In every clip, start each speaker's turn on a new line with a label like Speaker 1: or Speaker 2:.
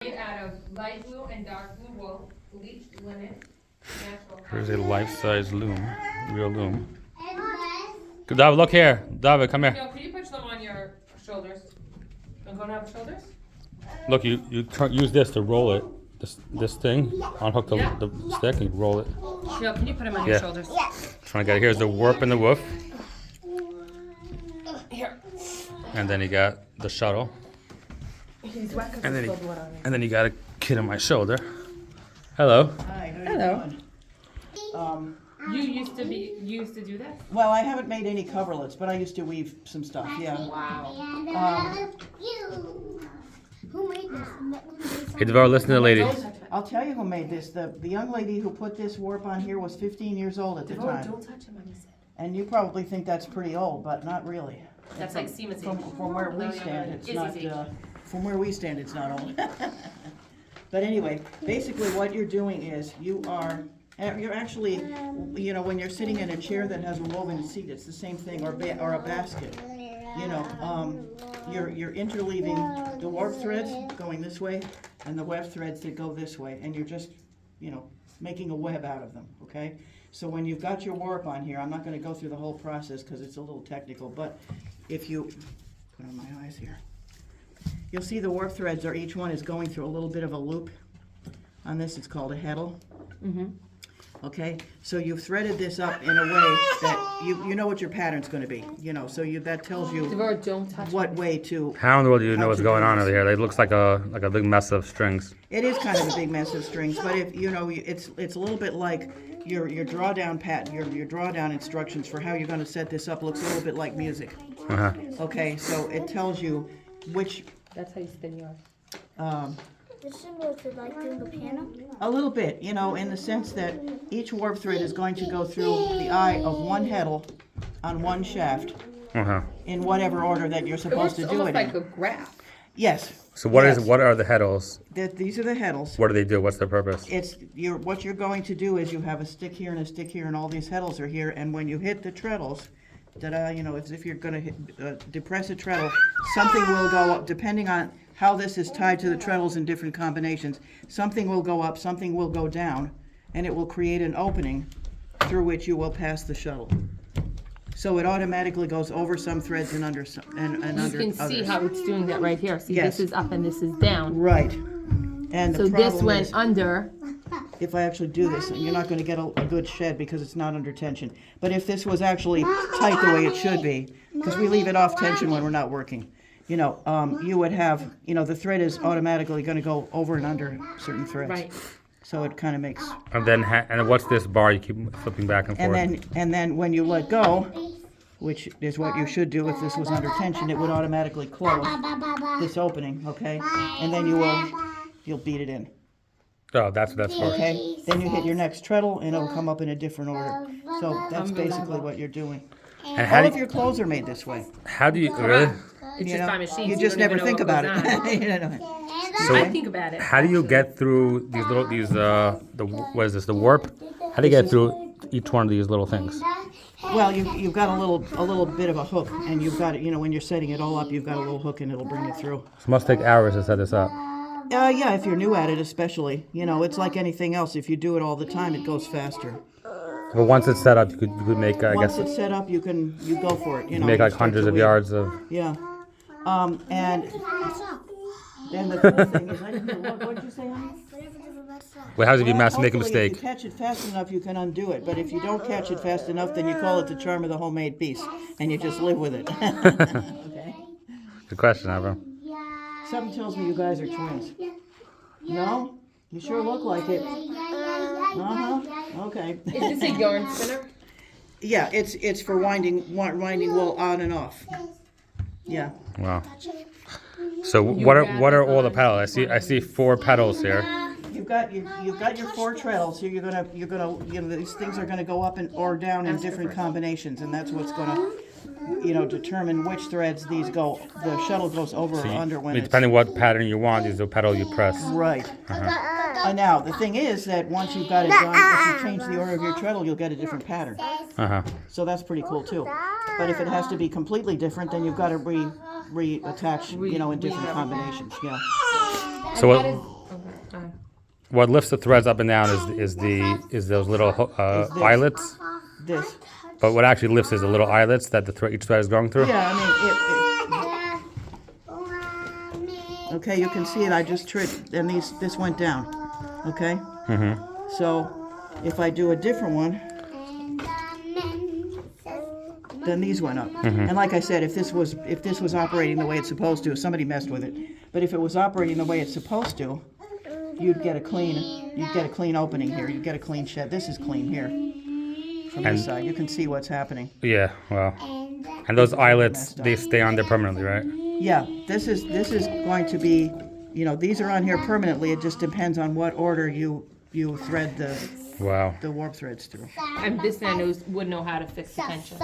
Speaker 1: Made out of light blue and dark blue wool, bleached linen, natural.
Speaker 2: Here's a life-size loom, real loom. David, look here. David, come here.
Speaker 1: Can you put them on your shoulders? I'm going to have shoulders?
Speaker 2: Look, you use this to roll it. This thing, unhook the stick and roll it.
Speaker 1: Jill, can you put them on your shoulders?
Speaker 2: Trying to get it. Here's the warp and the woof.
Speaker 1: Here.
Speaker 2: And then you got the shuttle.
Speaker 1: He's wet because
Speaker 2: And then,
Speaker 1: he spilled water on me.
Speaker 2: and then you got a kid on my shoulder. Hello.
Speaker 3: Hi, how
Speaker 1: Hello.
Speaker 3: you doing?
Speaker 1: You used to do this?
Speaker 3: Well, I haven't made any coverlets, but I used to weave some stuff, yeah.
Speaker 1: Wow.
Speaker 4: Who made this?
Speaker 2: Hey, Devar, listen to the lady.
Speaker 3: I'll tell you who made this. The young lady who put this warp on here was 15 years old at the time.
Speaker 1: Don't touch him, Mommy said.
Speaker 3: And you probably think that's pretty old, but not really.
Speaker 1: That's like Seaman's
Speaker 3: From where we stand, it's not, from where we stand, it's not old. But anyway, basically what you're doing is you're actually, you know, when you're sitting in a chair that has a woven seat, it's the same thing, or a basket. You know, you're interleaving the warp threads going this way and the weft threads that go this way, and you're just, you know, making a web out of them, okay? So when you've got your warp on here, I'm not going to go through the whole process because it's a little technical, but if you put on my eyes here, you'll see the warp threads are, each one is going through a little bit of a loop. On this, it's called a heddle. Okay, so you've threaded this up in a way that you know what your pattern's going to be, you know, so that tells you
Speaker 1: Devar, don't touch
Speaker 3: what way to.
Speaker 2: How in the world do you know
Speaker 3: How
Speaker 2: what's
Speaker 3: to
Speaker 2: going
Speaker 3: do
Speaker 2: on
Speaker 3: this.
Speaker 2: over here? It looks like a big mess of strings.
Speaker 3: It is kind of a big mess of strings, but if you know, it's a little bit like your drawdown your drawdown instructions for how you're going to set this up looks a little bit like music.
Speaker 2: Uh-huh.
Speaker 3: Okay, so it tells you which.
Speaker 1: That's how you spin yours.
Speaker 4: This similar to like doing a piano.
Speaker 3: A little bit, you know, in the sense that each warp thread is going to go through the eye of one heddle on one shaft
Speaker 2: Uh-huh.
Speaker 3: in whatever order that you're supposed to do
Speaker 1: almost
Speaker 3: it
Speaker 1: like
Speaker 3: in.
Speaker 1: a graph.
Speaker 3: Yes.
Speaker 2: So what
Speaker 3: yes.
Speaker 2: are the heddles?
Speaker 3: These are the heddles.
Speaker 2: What do they do? What's their purpose?
Speaker 3: What you're going to do is you have a stick here and a stick here, and all these heddles are here, and when you hit the treadles, you know, as if you're going to depress a treadle, something will go up, depending on how this is tied to the treadles in different combinations. Something will go up, something will go down, and it will create an opening through which you will pass the shuttle. So it automatically goes over some threads and under some, and
Speaker 1: You
Speaker 3: under
Speaker 1: can
Speaker 3: others.
Speaker 1: see how it's doing that right here. See,
Speaker 3: Yes.
Speaker 1: this is up and this is down.
Speaker 3: Right. And the
Speaker 1: So
Speaker 3: problem
Speaker 1: this went
Speaker 3: is,
Speaker 1: under.
Speaker 3: if I actually do this, and you're not going to get a good shed because it's not under tension. But if this was actually tight the way it should be, because we leave it off tension when we're not working, you know, you would have, you know, the thread is automatically going to go over and under certain threads.
Speaker 1: Right.
Speaker 3: So it kind of makes,
Speaker 2: And then what's this bar you keep flipping back and forth?
Speaker 3: and then when you let go, which is what you should do if this was under tension, it would automatically close this opening, okay? And then you'll beat it in.
Speaker 2: Oh, that's what that's for.
Speaker 3: Okay, then you hit your next treadle and it'll come up in a different order. So that's basically what you're doing.
Speaker 2: And how
Speaker 3: All
Speaker 2: do
Speaker 3: of your clothes are made this way.
Speaker 2: you really?
Speaker 1: It's
Speaker 3: You
Speaker 1: just
Speaker 3: know,
Speaker 1: by machine.
Speaker 3: you
Speaker 1: so
Speaker 3: just
Speaker 1: don't
Speaker 3: never
Speaker 1: even
Speaker 3: think
Speaker 1: know what
Speaker 3: about
Speaker 1: goes on.
Speaker 3: it. You know.
Speaker 1: I think about it.
Speaker 2: How do you get through these what is this, the warp? How do you get through each one of these little things?
Speaker 3: Well, you've got a little bit of a hook, and you've got it. You know, when you're setting it all up, you've got a little hook, and it'll bring it through.
Speaker 2: It must take hours to set this up.
Speaker 3: Yeah, if you're new at it, especially. You know, it's like anything else. If you do it all the time, it goes faster.
Speaker 2: But once it's set up, you could make, I
Speaker 3: Once
Speaker 2: guess,
Speaker 3: it's set up, you go for it. You know,
Speaker 2: make
Speaker 3: you
Speaker 2: like
Speaker 3: start
Speaker 2: hundreds
Speaker 3: to
Speaker 2: of
Speaker 3: weave.
Speaker 2: yards of.
Speaker 3: Yeah. And then the cool thing is, what did you say, honey?
Speaker 2: Well, how does it be
Speaker 3: Well,
Speaker 2: mass make a
Speaker 3: hopefully, If
Speaker 2: mistake?
Speaker 3: you catch it fast enough, you can undo it. But if you don't catch it fast enough, then you call it the charm of the homemade piece, and you just live with it. Okay.
Speaker 2: Good question, Avram.
Speaker 3: Something tells me you guys are twins. No? You sure look like it. Okay.
Speaker 1: Is this a yarn spinner?
Speaker 3: Yeah, it's for winding wool on and off. Yeah.
Speaker 2: Wow. So what are all the pedals? I see 4 pedals here.
Speaker 3: You've got your 4 treadles here. You're gonna you know, these things are gonna go up or down in different combinations, and that's what's gonna, you know, determine which threads these go. The shuttle goes over or under when it's
Speaker 2: Depending what pattern you want, is the pedal you press.
Speaker 3: right. Now the thing is that once you've got it done, if you change the order of your treadle, you'll get a different pattern.
Speaker 2: Uh-huh.
Speaker 3: So that's pretty cool too. But if it has to be completely different, then you've got to reattach, you know, in different combinations. Yeah.
Speaker 2: So
Speaker 1: And that is,
Speaker 2: what lifts the threads up and down is those little eyelets.
Speaker 3: This.
Speaker 2: But what actually lifts is the little eyelets that each thread is going through.
Speaker 3: Yeah, I mean, okay, you can see it. I just tripped, and this went down. Okay.
Speaker 2: Mm-hmm.
Speaker 3: So, if I do a different one, then these went up. And like I said, if this was operating the way it's supposed to, somebody messed with it. But if it was operating the way it's supposed to, you'd get a clean opening here. You'd get a clean shed. This is clean here. From this side, you can see what's happening.
Speaker 2: Yeah, well, and those eyelets, they stay on there permanently, right?
Speaker 3: Yeah, this is going to be, these are on here permanently. It just depends on what order you thread the warp threads through.
Speaker 1: and this man would know how to fix the tension.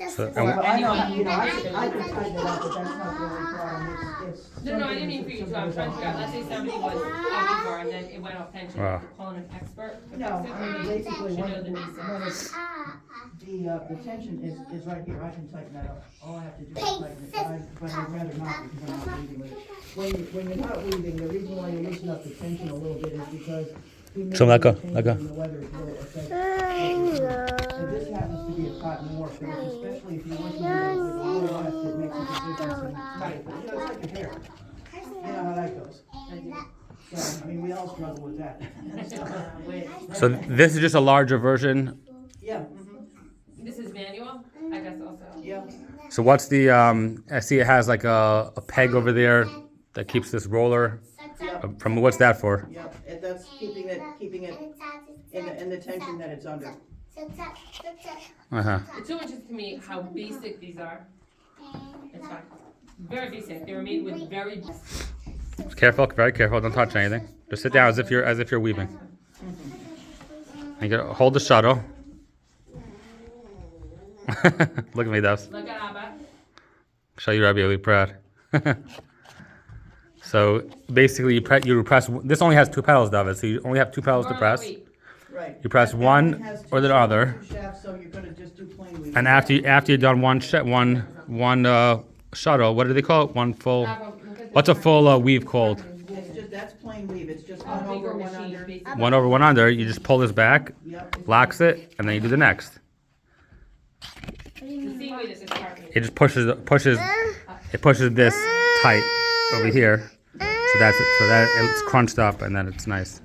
Speaker 2: So,
Speaker 3: Well, I know, I can tighten it up, but that's not the only problem. It's
Speaker 1: No, I didn't mean for you to. I'm trying to figure out. Let's say somebody was a weaver and then it went off tension.
Speaker 2: Wow.
Speaker 1: You're calling an expert. to
Speaker 3: No,
Speaker 1: fix it,
Speaker 3: I mean,
Speaker 1: or
Speaker 3: basically,
Speaker 1: you should
Speaker 3: when
Speaker 1: know the basics.
Speaker 3: the tension is right here. I can tighten that up. All I have to do is tighten it, but I'd rather not because I'm not weaving with it. When you're not weaving, the reason why you loosen up the tension a little bit is because we may
Speaker 2: So let go,
Speaker 3: be changing
Speaker 2: let go.
Speaker 3: and the weather will affect. So this happens to be a cotton warp, but especially if you're working with a little less, it makes a big difference in height. But it's like a hair. You know how that goes. So, I mean, we all struggle with that.
Speaker 2: so this is just a larger version.
Speaker 3: Yeah,
Speaker 1: This is manual, I guess also.
Speaker 3: yeah.
Speaker 2: So what's the, I see it has like a peg over there that keeps this roller. From what's that for?
Speaker 3: Yep, and that's keeping it in the tension that it's under.
Speaker 2: Uh-huh.
Speaker 1: The 2 inches to me, how basic these are. It's fine. Very basic. They were made with very.
Speaker 2: Careful, very careful. Don't touch anything. Just sit down as if you're weaving. And you gotta hold the shuttle. Look at me, Dubs.
Speaker 1: Look at Abba.
Speaker 2: Show you, Rabbi, you'll be proud. So basically, you press. This only has 2 pedals, David. So you only have 2 pedals to press.
Speaker 3: Right.
Speaker 2: You press one or the other.
Speaker 3: Two shafts, so you're gonna just do plain weaving.
Speaker 2: And after you've done one shuttle, what do they call it? One full. What's a full weave called?
Speaker 3: That's plain weave. It's just one over, one under.
Speaker 2: One over, one under. You just pull this back,
Speaker 3: Yep.
Speaker 2: locks it, and then you do the next.
Speaker 1: The seaweed is just carpet.
Speaker 2: It just pushes this tight over here. So that it's crunched up, and then it's nice.